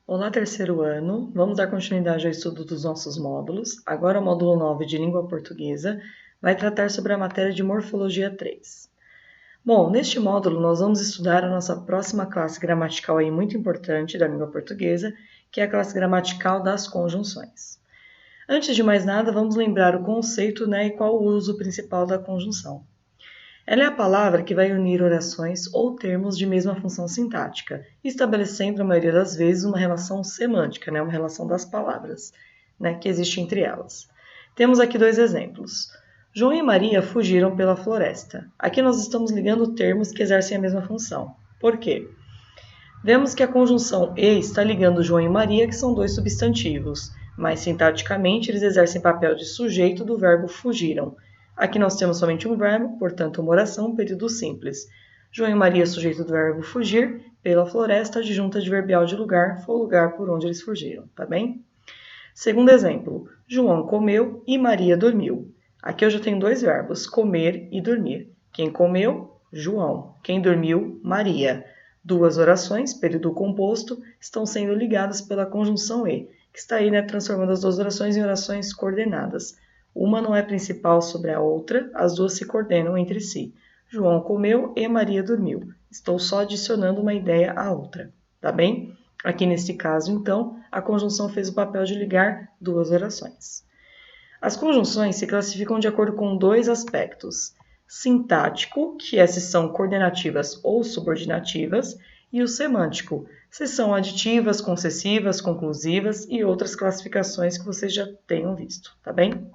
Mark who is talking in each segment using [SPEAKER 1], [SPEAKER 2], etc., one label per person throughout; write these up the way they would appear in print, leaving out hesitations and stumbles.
[SPEAKER 1] Olá, terceiro ano. Vamos dar continuidade ao estudo dos nossos módulos. Agora o módulo 9 de língua portuguesa vai tratar sobre a matéria de morfologia 3. Bom, neste módulo nós vamos estudar a nossa próxima classe gramatical aí muito importante da língua portuguesa, que é a classe gramatical das conjunções. Antes de mais nada, vamos lembrar o conceito, e qual o uso principal da conjunção. Ela é a palavra que vai unir orações ou termos de mesma função sintática, estabelecendo, a maioria das vezes, uma relação semântica, uma relação das palavras, que existe entre elas. Temos aqui dois exemplos. João e Maria fugiram pela floresta. Aqui nós estamos ligando termos que exercem a mesma função. Por quê? Vemos que a conjunção e está ligando João e Maria, que são dois substantivos, mas sintaticamente eles exercem papel de sujeito do verbo fugiram. Aqui nós temos somente um verbo, portanto uma oração, período simples. João e Maria, sujeito do verbo fugir, pela floresta, adjunta adverbial de lugar, foi o lugar por onde eles fugiram, tá bem? Segundo exemplo, João comeu e Maria dormiu. Aqui eu já tenho dois verbos, comer e dormir. Quem comeu? João. Quem dormiu? Maria. Duas orações, período composto, estão sendo ligadas pela conjunção e, que está aí, transformando as duas orações em orações coordenadas. Uma não é principal sobre a outra, as duas se coordenam entre si. João comeu e Maria dormiu. Estou só adicionando uma ideia à outra, tá bem? Aqui neste caso, então, a conjunção fez o papel de ligar duas orações. As conjunções se classificam de acordo com dois aspectos. Sintático, que é se são coordenativas ou subordinativas, e o semântico, se são aditivas, concessivas, conclusivas e outras classificações que vocês já tenham visto, tá bem?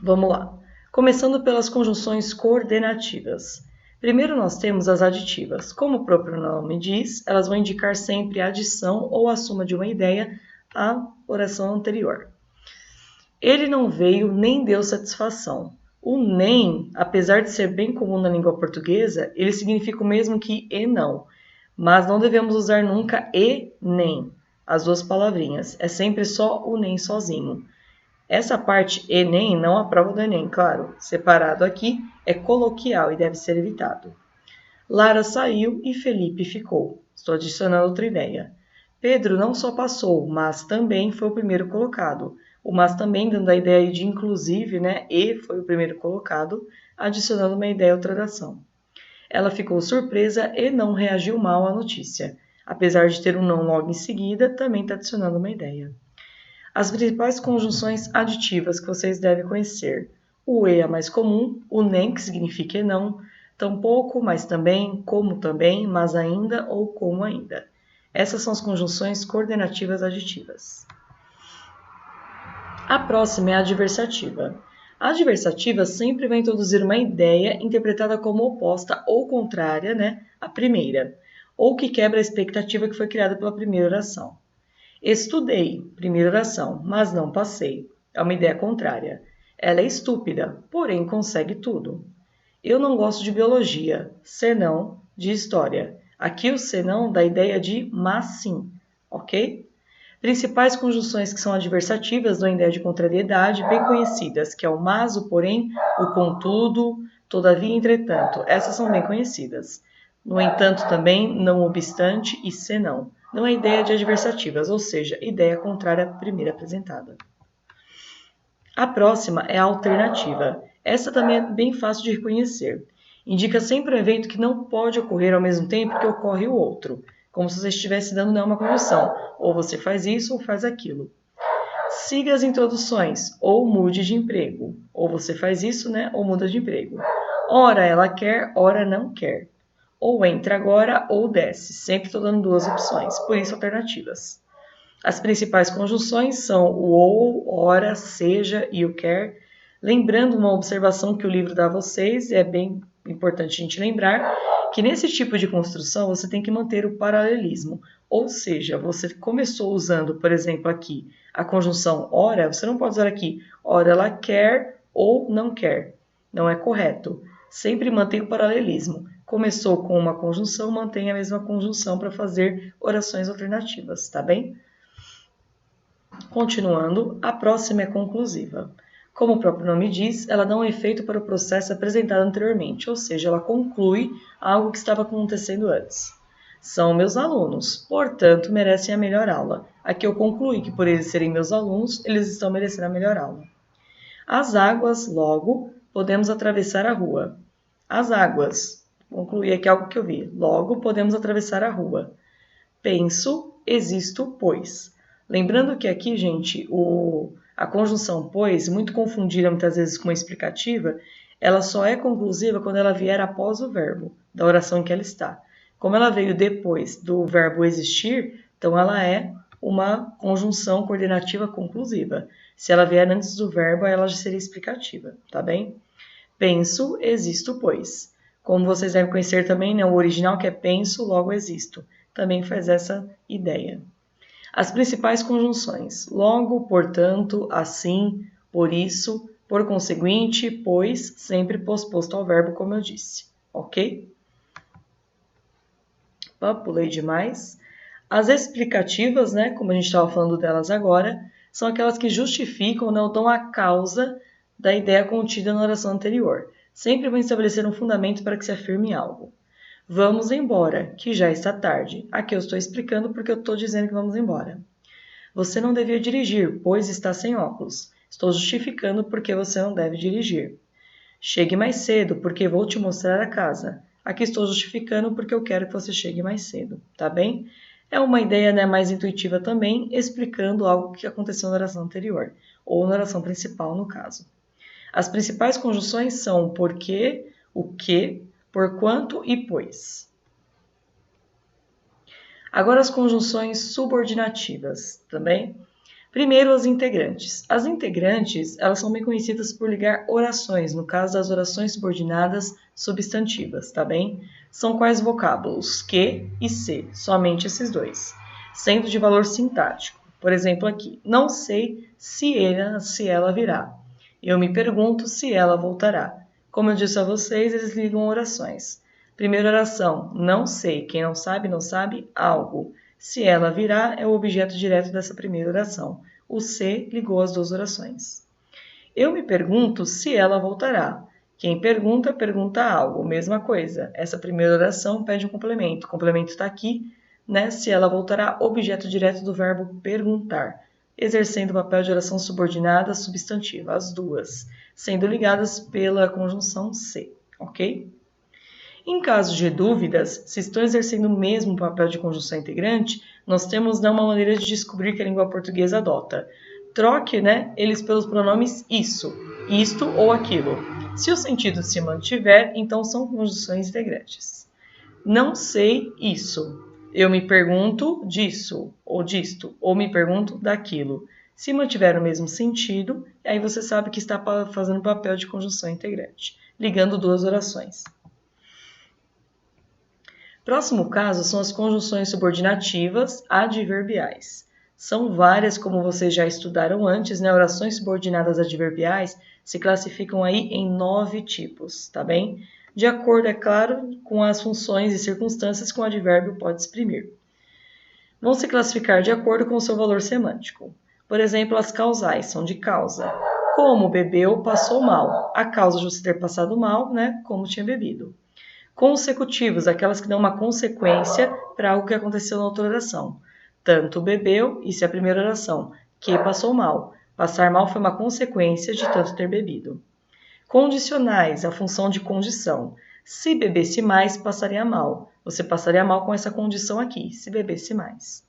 [SPEAKER 1] Vamos lá. Começando pelas conjunções coordenativas. Primeiro nós temos as aditivas. Como o próprio nome diz, elas vão indicar sempre a adição ou a soma de uma ideia à oração anterior. Ele não veio nem deu satisfação. O nem, apesar de ser bem comum na língua portuguesa, ele significa o mesmo que e não. Mas não devemos usar nunca e nem, as duas palavrinhas. É sempre só o nem sozinho. Essa parte e nem, não a prova do Enem, claro, separado aqui, é coloquial e deve ser evitado. Lara saiu e Felipe ficou. Estou adicionando outra ideia. Pedro não só passou, mas também foi o primeiro colocado. O mas também dando a ideia de inclusive, e foi o primeiro colocado, adicionando uma ideia à outra oração. Ela ficou surpresa e não reagiu mal à notícia. Apesar de ter um não logo em seguida, também está adicionando uma ideia. As principais conjunções aditivas que vocês devem conhecer. O e é a mais comum, o nem, que significa e não, tampouco, mas também, como também, mas ainda ou como ainda. Essas são as conjunções coordenativas aditivas. A próxima é a adversativa. A adversativa sempre vai introduzir uma ideia interpretada como oposta ou contrária, à primeira, ou que quebra a expectativa que foi criada pela primeira oração. Estudei, primeira oração, mas não passei. É uma ideia contrária. Ela é estúpida, porém consegue tudo. Eu não gosto de biologia, senão de história. Aqui o senão dá a ideia de mas sim, ok? Principais conjunções que são adversativas dão a ideia de contrariedade bem conhecidas, que é o mas, o porém, o contudo, todavia, entretanto. Essas são bem conhecidas. No entanto, também, não obstante e senão. Não é ideia de adversativas, ou seja, ideia contrária à primeira apresentada. A próxima é a alternativa. Essa também é bem fácil de reconhecer. Indica sempre um evento que não pode ocorrer ao mesmo tempo que ocorre o outro, como se você estivesse dando uma conjunção. Ou você faz isso ou faz aquilo. Siga as introduções, ou mude de emprego. Ou você faz isso, ou muda de emprego. Ora ela quer, ora não quer. Ou entra agora ou desce. Sempre estou dando duas opções, por isso alternativas. As principais conjunções são o ou, ora, seja e o quer. Lembrando uma observação que o livro dá a vocês, é bem importante a gente lembrar, que nesse tipo de construção você tem que manter o paralelismo. Ou seja, você começou usando, por exemplo, aqui a conjunção ora, você não pode usar aqui ora ela quer ou não quer. Não é correto. Sempre mantém o paralelismo. Começou com uma conjunção, mantém a mesma conjunção para fazer orações alternativas, tá bem? Continuando, a próxima é conclusiva. Como o próprio nome diz, ela dá um efeito para o processo apresentado anteriormente, ou seja, ela conclui algo que estava acontecendo antes. São meus alunos, portanto, merecem a melhor aula. Aqui eu concluí que por eles serem meus alunos, eles estão merecendo a melhor aula. As águas, logo, podemos atravessar a rua. As águas, concluí aqui algo que eu vi. Logo, podemos atravessar a rua. Penso, existo, pois. Lembrando que aqui, gente, a conjunção pois, muito confundida muitas vezes com uma explicativa, ela só é conclusiva quando ela vier após o verbo da oração em que ela está. Como ela veio depois do verbo existir, então ela é uma conjunção coordenativa conclusiva. Se ela vier antes do verbo, ela já seria explicativa, tá bem? Penso, existo, pois. Como vocês devem conhecer também, né, o original que é penso, logo existo. Também faz essa ideia. As principais conjunções: logo, portanto, assim, por isso, por conseguinte, pois, sempre posposto ao verbo, como eu disse. Ok? Pulei demais. As explicativas, né, como a gente estava falando delas agora, são aquelas que justificam, não dão a causa da ideia contida na oração anterior. Sempre vão estabelecer um fundamento para que se afirme algo. Vamos embora, que já está tarde. Aqui eu estou explicando porque eu estou dizendo que vamos embora. Você não devia dirigir, pois está sem óculos. Estou justificando porque você não deve dirigir. Chegue mais cedo, porque vou te mostrar a casa. Aqui estou justificando porque eu quero que você chegue mais cedo, tá bem? É uma ideia, né, mais intuitiva também, explicando algo que aconteceu na oração anterior, ou na oração principal, no caso. As principais conjunções são o porquê, o que, porquanto e pois. Agora as conjunções subordinativas, também. Primeiro, as integrantes. As integrantes, elas são bem conhecidas por ligar orações, no caso das orações subordinadas substantivas, tá bem? São quais vocábulos? Que e se, somente esses dois, sendo de valor sintático. Por exemplo, aqui, não sei se ela virá. Eu me pergunto se ela voltará. Como eu disse a vocês, eles ligam orações. Primeira oração, não sei. Quem não sabe algo. Se ela virá é o objeto direto dessa primeira oração. O se ligou as duas orações. Eu me pergunto se ela voltará. Quem pergunta, pergunta algo. Mesma coisa. Essa primeira oração pede um complemento. O complemento está aqui, né? Se ela voltará, objeto direto do verbo perguntar, exercendo o papel de oração subordinada substantiva, as duas, sendo ligadas pela conjunção se, ok? Em caso de dúvidas, se estão exercendo o mesmo papel de conjunção integrante, nós temos uma maneira de descobrir que a língua portuguesa adota. Troque, né, eles pelos pronomes isso, isto ou aquilo. Se o sentido se mantiver, então são conjunções integrantes. Não sei isso. Eu me pergunto disso, ou disto, ou me pergunto daquilo. Se mantiver o mesmo sentido, aí você sabe que está fazendo o papel de conjunção integrante, ligando duas orações. Próximo caso são as conjunções subordinativas adverbiais. São várias, como vocês já estudaram antes, né? Orações subordinadas adverbiais se classificam aí em 9 tipos, tá bem? De acordo, é claro, com as funções e circunstâncias que o advérbio pode exprimir. Vão se classificar de acordo com o seu valor semântico. Por exemplo, as causais são de causa. Como bebeu, passou mal. A causa de você ter passado mal, né? Como tinha bebido. Consecutivos, aquelas que dão uma consequência para algo que aconteceu na outra oração. Tanto bebeu, isso é a primeira oração, que passou mal. Passar mal foi uma consequência de tanto ter bebido. Condicionais, a função de condição. Se bebesse mais, passaria mal. Você passaria mal com essa condição aqui, se bebesse mais.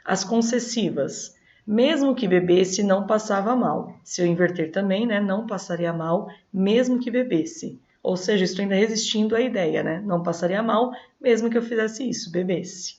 [SPEAKER 1] As concessivas. Mesmo que bebesse, não passava mal. Se eu inverter também, né, não passaria mal, mesmo que bebesse. Ou seja, estou ainda resistindo à ideia, né? Não passaria mal, mesmo que eu fizesse isso, bebesse.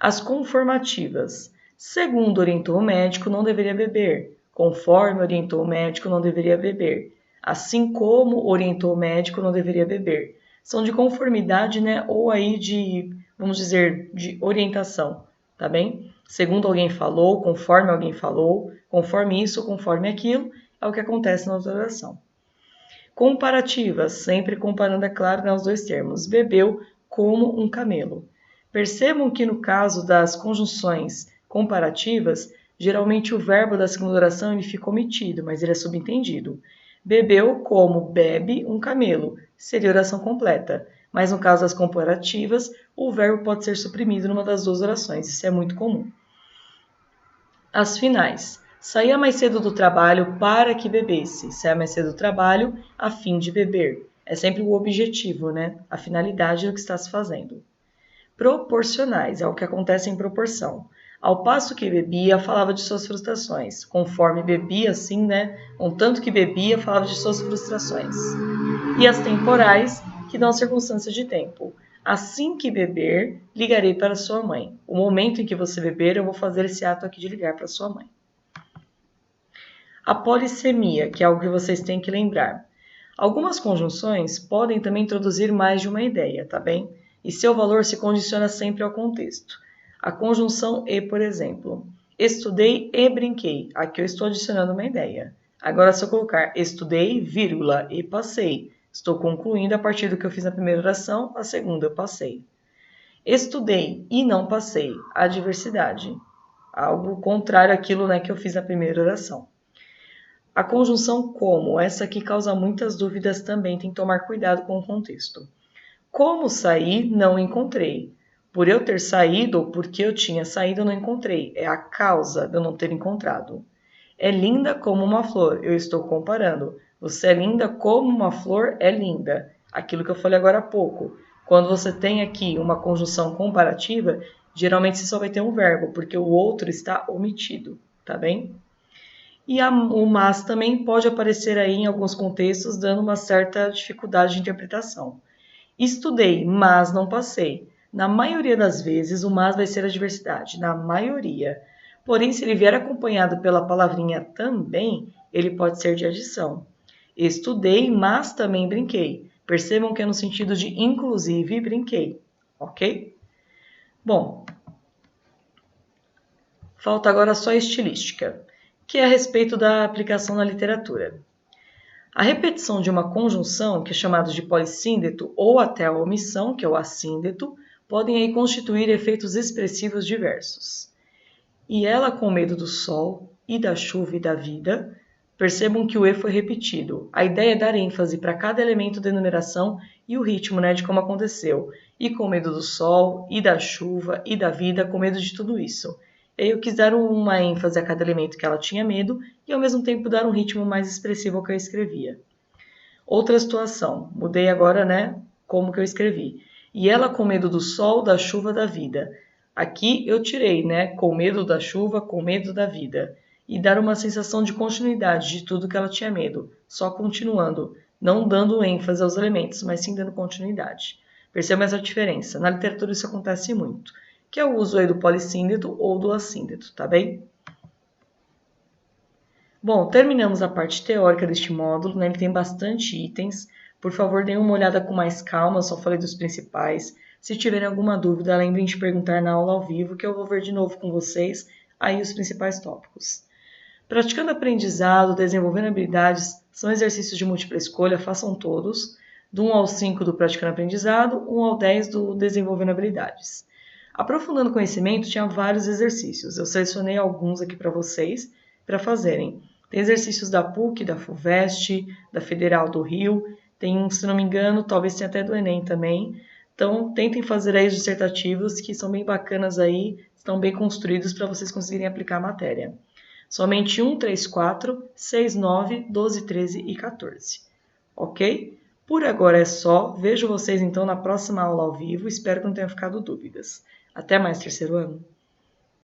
[SPEAKER 1] As conformativas. Segundo orientou o médico, não deveria beber. Conforme orientou o médico, não deveria beber. Assim como orientou o médico, não deveria beber. São de conformidade, né? Ou aí de, vamos dizer, de orientação, tá bem? Segundo alguém falou, conforme isso, conforme aquilo, é o que acontece na outra oração. Comparativas, sempre comparando, é claro, né, os dois termos. Bebeu como um camelo. Percebam que no caso das conjunções comparativas, geralmente o verbo da segunda oração ele fica omitido, mas ele é subentendido. Bebeu como bebe um camelo. Seria oração completa. mas no caso das comparativas, o verbo pode ser suprimido numa das duas orações, isso é muito comum. As finais. Saía mais cedo do trabalho para que bebesse. Saía mais cedo do trabalho a fim de beber. É sempre o objetivo, né? A finalidade do que está se fazendo. Proporcionais, é o que acontece em proporção. Ao passo que bebia, falava de suas frustrações. Conforme bebia, assim, né? Contanto que bebia, falava de suas frustrações. E as temporais, que dão a circunstância de tempo. Assim que beber, ligarei para sua mãe. O momento em que você beber, eu vou fazer esse ato aqui de ligar para sua mãe. A polissemia, que é algo que vocês têm que lembrar. Algumas conjunções podem também introduzir mais de uma ideia, tá bem? E seu valor se condiciona sempre ao contexto. A conjunção e, por exemplo, estudei e brinquei. Aqui eu estou adicionando uma ideia. Agora, se eu colocar estudei, vírgula, e passei, estou concluindo a partir do que eu fiz na primeira oração, a segunda eu passei. Estudei e não passei. Adversidade. Algo contrário àquilo, né, que eu fiz na primeira oração. A conjunção como, essa aqui causa muitas dúvidas também, tem que tomar cuidado com o contexto. Como saí, não encontrei. Por eu ter saído ou porque eu tinha saído, eu não encontrei. É a causa de eu não ter encontrado. É linda como uma flor, eu estou comparando. Você é linda como uma flor é linda. Aquilo que eu falei agora há pouco. Quando você tem aqui uma conjunção comparativa, geralmente você só vai ter um verbo, porque o outro está omitido, tá bem? E o mas também pode aparecer aí em alguns contextos, dando uma certa dificuldade de interpretação. Estudei, mas não passei. Na maioria das vezes, o mas vai ser a adversidade, na maioria. Porém, se ele vier acompanhado pela palavrinha também, ele pode ser de adição. Estudei, mas também brinquei. Percebam que é no sentido de inclusive brinquei, ok? Bom, falta agora só a estilística, que é a respeito da aplicação na literatura. A repetição de uma conjunção, que é chamada de polissíndeto, ou até a omissão, que é o assíndeto, podem aí constituir efeitos expressivos diversos. E ela com medo do sol, e da chuva e da vida, percebam que o E foi repetido. A ideia é dar ênfase para cada elemento da enumeração e o ritmo, né, de como aconteceu. E com medo do sol, e da chuva, e da vida, com medo de tudo isso. Eu quis dar uma ênfase a cada elemento que ela tinha medo e ao mesmo tempo dar um ritmo mais expressivo ao que eu escrevia. Outra situação, mudei agora, né, como que eu escrevi. E ela com medo do sol, da chuva, da vida. Aqui eu tirei, né, com medo da chuva, com medo da vida. E dar uma sensação de continuidade de tudo que ela tinha medo, só continuando, não dando ênfase aos elementos, mas sim dando continuidade. Perceba essa diferença. Na literatura isso acontece muito, que é o uso aí do polissíndeto ou do assíndeto, tá bem? Bom, terminamos a parte teórica deste módulo, né? Ele tem bastante itens. Por favor, deem uma olhada com mais calma, eu só falei dos principais. Se tiverem alguma dúvida, lembrem de perguntar na aula ao vivo, que eu vou ver de novo com vocês aí os principais tópicos. Praticando aprendizado, desenvolvendo habilidades, são exercícios de múltipla escolha, façam todos. Do 1 ao 5 do Praticando Aprendizado, 1 ao 10 do Desenvolvendo Habilidades. Aprofundando conhecimento, tinha vários exercícios. Eu selecionei alguns aqui para vocês, para fazerem. Tem exercícios da PUC, da FUVEST, da Federal do Rio, tem, se não me engano, talvez tenha até do Enem também. Então, tentem fazer aí os dissertativos, que são bem bacanas aí, estão bem construídos para vocês conseguirem aplicar a matéria. Somente 1, 3, 4, 6, 9, 12, 13 e 14. Ok? Por agora é só. Vejo vocês então na próxima aula ao vivo. Espero que não tenham ficado dúvidas. Até mais, terceiro ano!